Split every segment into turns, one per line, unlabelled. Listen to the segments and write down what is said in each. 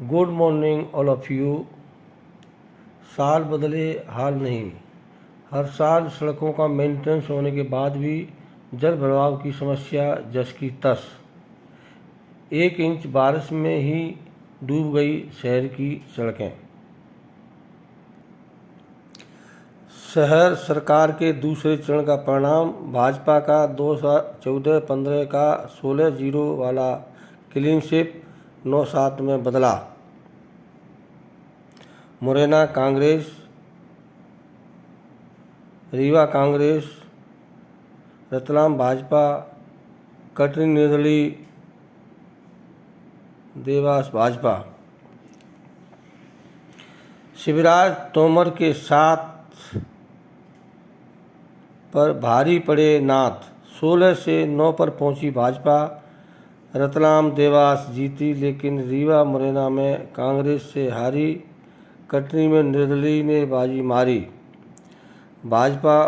Good morning all of you. साल बदले हाल नहीं। हर साल सड़कों का मेंटेनेंस होने के बाद भी जल भराव की समस्या जस की तस। 1 इंच बारिश में ही डूब गई शहर की सड़कें। शहर सरकार के दूसरे चरण का परिणाम भाजपा का 2014-15 का 16-0 वाला क्लीन स्वीप 9-7 में बदला। मुरैना कांग्रेस, रीवा कांग्रेस, रतलाम भाजपा, कटनी निर्दलीय, देवास भाजपा। शिवराज तोमर के साथ पर भारी पड़े नाथ। 16 से 9 पर पहुंची भाजपा। रतलाम देवास जीती लेकिन रीवा मुरैना में कांग्रेस से हारी। कटनी में निर्दलीय ने बाजी मारी। भाजपा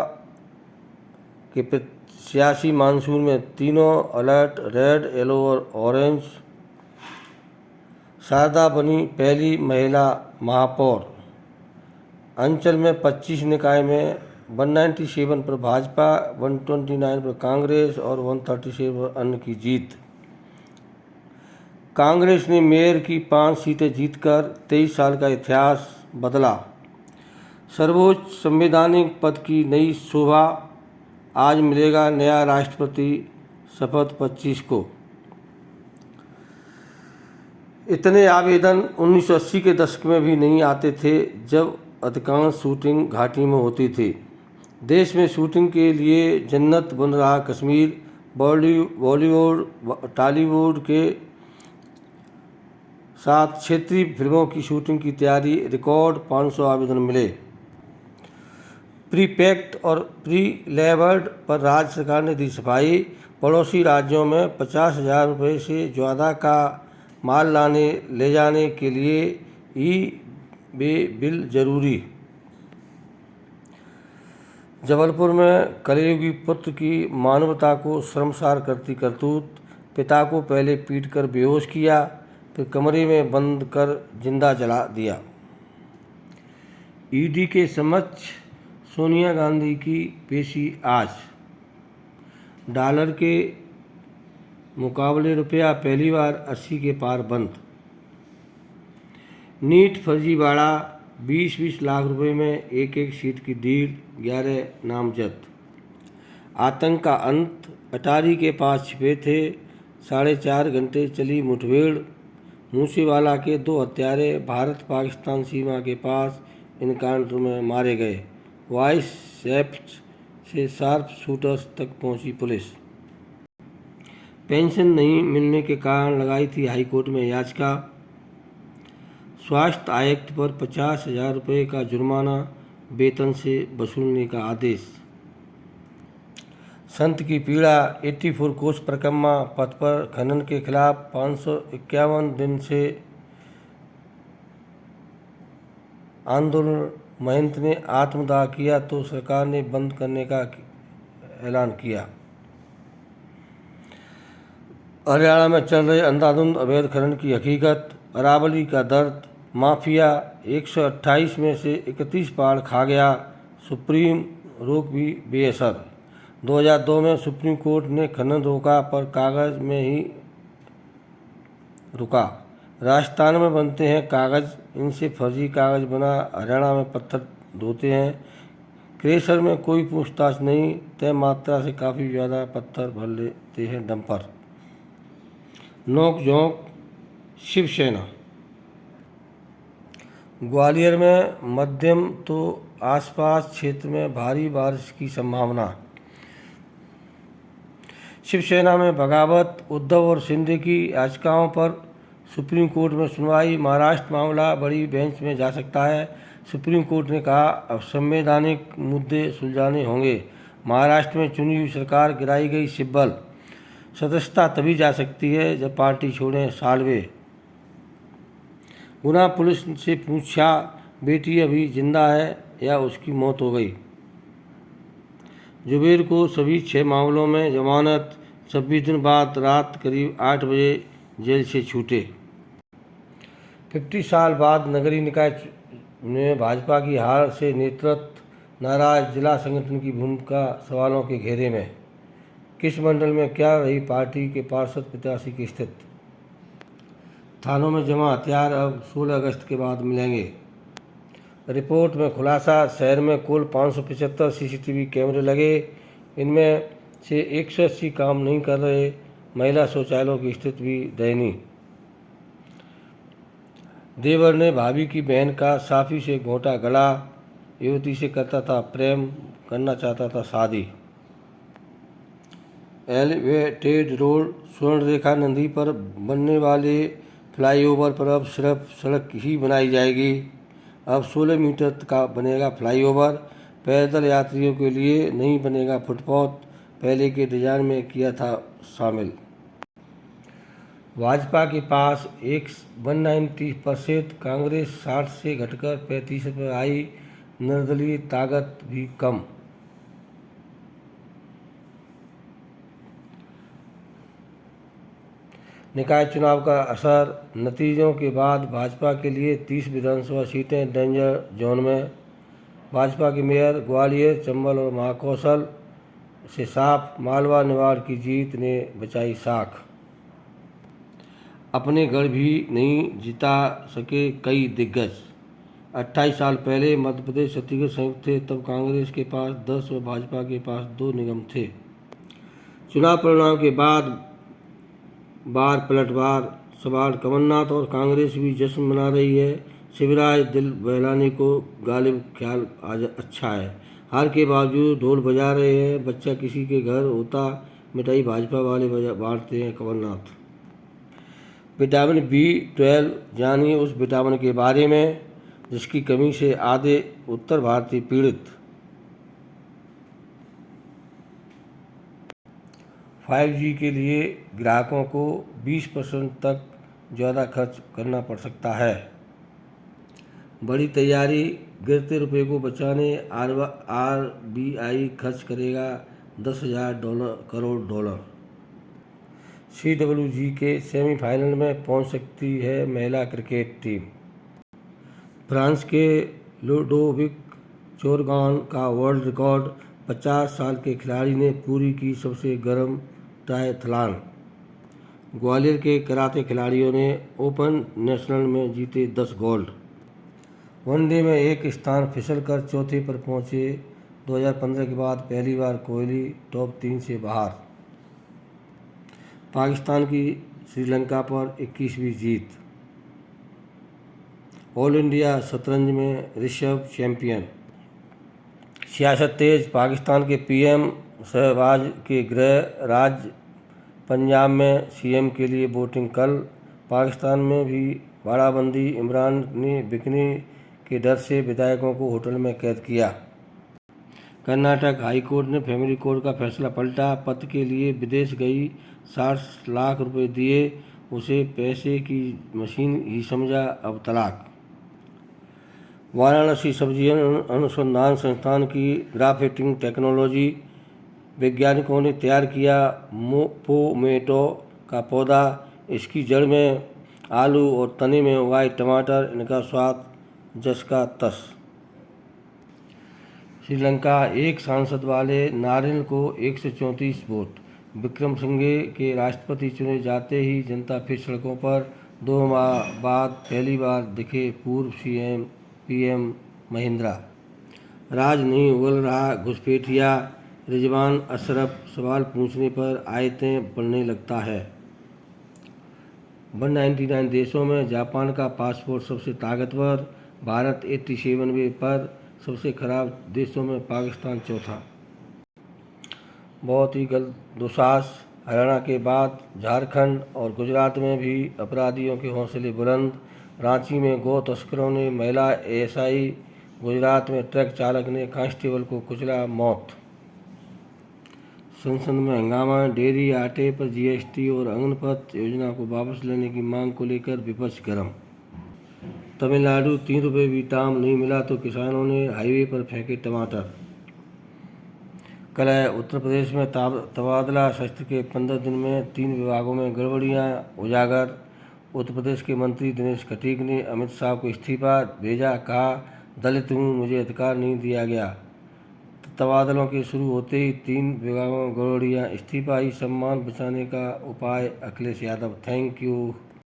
के प्रत्याशी मानसून में तीनों अलर्ट रेड, येलो और ऑरेंज। शारदा बनी पहली महिला महापौर। अंचल में 25 निकाय में 197 पर भाजपा, 129 पर कांग्रेस और 137 पर अन्य की जीत। कांग्रेस ने मेयर की 5 सीटें जीतकर 23 साल का इतिहास बदला। सर्वोच्च संवैधानिक पद की नई शोभा। आज मिलेगा नया राष्ट्रपति शपथ 25 को। इतने आवेदन 1980 के दशक में भी नहीं आते थे जब अधिकांश शूटिंग घाटी में होती थी। देश में शूटिंग के लिए जन्नत बन रहा कश्मीर। बॉलीवुड टॉलीवुड के साथ क्षेत्रीय फिल्मों की शूटिंग की तैयारी। रिकॉर्ड 500 आवेदन मिले। प्री पैक्ड और प्री लेबर्ड पर राज्य सरकार ने दी सफाई। पड़ोसी राज्यों में 50,000 रुपये से ज़्यादा का माल ले जाने के लिए ई-वे बिल जरूरी। जबलपुर में कलयुगी पुत्र की मानवता को शर्मसार करती करतूत। पिता को पहले पीटकर बेहोश किया, फिर कमरे में बंद कर जिंदा जला दिया। ईडी के समक्ष सोनिया गांधी की पेशी आज। डॉलर के मुकाबले रुपया पहली बार 80 के पार बंद। नीट फर्जीवाड़ा, 20-20 लाख रुपए में एक सीट की डील, 11 नामजद। आतंक का अंत, अटारी के पास छिपे थे। 4.5 घंटे चली मुठभेड़। मूसेवाला के 2 हत्यारे भारत पाकिस्तान सीमा के पास इनकाउंटर में मारे गए। वॉइस एप्स से शार्प शूटर्स तक पहुंची पुलिस। पेंशन नहीं मिलने के कारण लगाई थी हाईकोर्ट में याचिका। स्वास्थ्य आयुक्त पर 50,000 रुपये का जुर्माना वेतन से वसूलने का आदेश। संत की पीड़ा, 84 कोस परिक्रमा पथ पर खनन के खिलाफ 551 दिन से आंदोलन। महंत ने आत्मदाह किया तो सरकार ने बंद करने का ऐलान किया। हरियाणा में चल रहे अंधाधुंध अवैध खनन की हकीकत। अरावली का दर्द, माफिया 128 में से 31 पहाड़ खा गया। सुप्रीम रोक भी बेअसर। 2002 में सुप्रीम कोर्ट ने खनन रोका पर कागज में ही रुका। राजस्थान में बनते हैं कागज, इनसे फर्जी कागज बना। हरियाणा में पत्थर ढोते हैं। क्रेशर में कोई पूछताछ नहीं, तय मात्रा से काफ़ी ज़्यादा पत्थर भर लेते हैं डंपर। नोक झोंक शिवसेना। ग्वालियर में मध्यम तो आसपास क्षेत्र में भारी बारिश की संभावना। शिवसेना में बगावत, उद्धव और शिंदे की याचिकाओं पर सुप्रीम कोर्ट में सुनवाई। महाराष्ट्र मामला बड़ी बेंच में जा सकता है। सुप्रीम कोर्ट ने कहा अब संवैधानिक मुद्दे सुलझाने होंगे। महाराष्ट्र में चुनी हुई सरकार गिराई गई सिब्बल। सदस्यता तभी जा सकती है जब पार्टी छोड़ें साल्वे। गुना पुलिस से पूछा, बेटी अभी जिंदा है या उसकी मौत हो गई। जुबेर को सभी 6 मामलों में जमानत। 26 दिन बाद रात करीब 8 बजे जेल से छूटे। 50 साल बाद नगरीय निकाय में भाजपा की हार से नेतृत्व नाराज, जिला संगठन की भूमिका सवालों के घेरे में। किस मंडल में क्या रही पार्टी के पार्षद प्रत्याशी की स्थिति? थानों में जमा हथियार अब 16 अगस्त के बाद मिलेंगे। रिपोर्ट में खुलासा, शहर में कुल 575 सीसीटीवी कैमरे लगे, इनमें से 180 काम नहीं कर रहे। महिला शौचालयों की स्थिति भी दयनीय। देवर ने भाभी की बहन का साफी से घोंटा गला, युवती से करता था प्रेम, करना चाहता था शादी। एलिवेटेड रोड, स्वर्णरेखा नदी पर बनने वाले फ्लाईओवर पर अब सिर्फ सड़क ही बनाई जाएगी। अब 16 मीटर का बनेगा फ्लाईओवर। पैदल यात्रियों के लिए नहीं बनेगा फुटपाथ, पहले के डिजाइन में किया था शामिल। भाजपा के पास 190%, कांग्रेस 60 से घटकर 35 पर आई, निर्दलीय ताकत भी कम। निकाय चुनाव का असर, नतीजों के बाद भाजपा के लिए 30 विधानसभा सीटें डेंजर जोन में। भाजपा के मेयर ग्वालियर, चंबल और महाकौशल से साफ, मालवा निवाड़ की जीत ने बचाई साख। अपने गढ़ भी नहीं जिता सके कई दिग्गज। 28 साल पहले मध्य प्रदेश छत्तीसगढ़ संयुक्त थे, तब कांग्रेस के पास 10 और भाजपा के पास 2 निगम थे। चुनाव परिणाम के बाद बार पलटवार, सवाल कमलनाथ और कांग्रेस भी जश्न मना रही है। शिवराज दिल बहलाने को गालिब ख्याल आज अच्छा है। हार के बावजूद ढोल बजा रहे हैं। बच्चा किसी के घर होता, मिठाई भाजपा वाले बांटते हैं कमलनाथ। विटामिन B12, जानिए उस विटामिन के बारे में जिसकी कमी से आधे उत्तर भारतीय पीड़ित। 5G के लिए ग्राहकों को 20% तक ज़्यादा खर्च करना पड़ सकता है। बड़ी तैयारी, गिरते रुपए को बचाने RBI खर्च करेगा $10,000 करोड़। CWG के सेमीफाइनल में पहुंच सकती है महिला क्रिकेट टीम। फ्रांस के लुडोविक चोरगान का वर्ल्ड रिकॉर्ड, 50 साल के खिलाड़ी ने पूरी की सबसे गर्म ट्रायथलॉन। ग्वालियर के कराते खिलाड़ियों ने ओपन नेशनल में जीते 10 गोल्ड। वनडे में एक स्थान फिसलकर चौथे पर पहुंचे। 2015 के बाद पहली बार कोहली टॉप 3 से बाहर। पाकिस्तान की श्रीलंका पर 21वीं जीत। ऑल इंडिया शतरंज में ऋषभ चैंपियन। सियासत तेज, पाकिस्तान के PM शहबाज के गृह राज्य पंजाब में CM के लिए वोटिंग कल। पाकिस्तान में भी बाड़ाबंदी, इमरान ने बिकने के डर से विधायकों को होटल में कैद किया। कर्नाटक हाई कोर्ट ने फैमिली कोर्ट का फैसला पलटा। पति के लिए विदेश गई, 60 लाख रुपए दिए, उसे पैसे की मशीन ही समझा, अब तलाक। वाराणसी सब्जी अनुसंधान संस्थान की ग्राफ्टिंग टेक्नोलॉजी, वैज्ञानिकों ने तैयार किया पोमेटो का पौधा। इसकी जड़ में आलू और तने में उगाए टमाटर, इनका स्वाद जस का तस। श्रीलंका, एक सांसद वाले नारियल को 134 वोट। विक्रमसिंघे के राष्ट्रपति चुने जाते ही जनता फिर सड़कों पर। 2 माह बाद पहली बार दिखे पूर्व PM महिंद्रा। राज नहीं उगल रहा घुसपैठिया, रिजवान अशरफ सवाल पूछने पर आयतें पढ़ने लगता है। 199 देशों में जापान का पासपोर्ट सबसे ताकतवर, भारत 87वें पर, सबसे खराब देशों में पाकिस्तान चौथा। बहुत ही गलत दुसाहस, हरियाणा के बाद झारखंड और गुजरात में भी अपराधियों के हौसले बुलंद। रांची में गौ तस्करों ने महिला ASI, गुजरात में ट्रक चालक ने कांस्टेबल को कुचला, मौत। संसद में हंगामा, डेयरी आटे पर GST और अग्नपथ योजना को वापस लेने की मांग को लेकर विपक्ष गर्म। तमिलनाडु, 3 रुपये भी दाम नहीं मिला तो किसानों ने हाईवे पर फेंके टमाटर। कल उत्तर प्रदेश में तबादला सत्र के 15 दिन में 3 विभागों में गड़बड़ियां उजागर। उत्तर प्रदेश के मंत्री दिनेश खटीक ने अमित शाह को इस्तीफा भेजा, कहा दलित हूँ, मुझे अधिकार नहीं दिया गया। तबादलों के शुरू होते ही 3 विभागों में गड़बड़ियाँ, इस्तीफा ही सम्मान बचाने का उपाय, अखिलेश यादव। Thank you.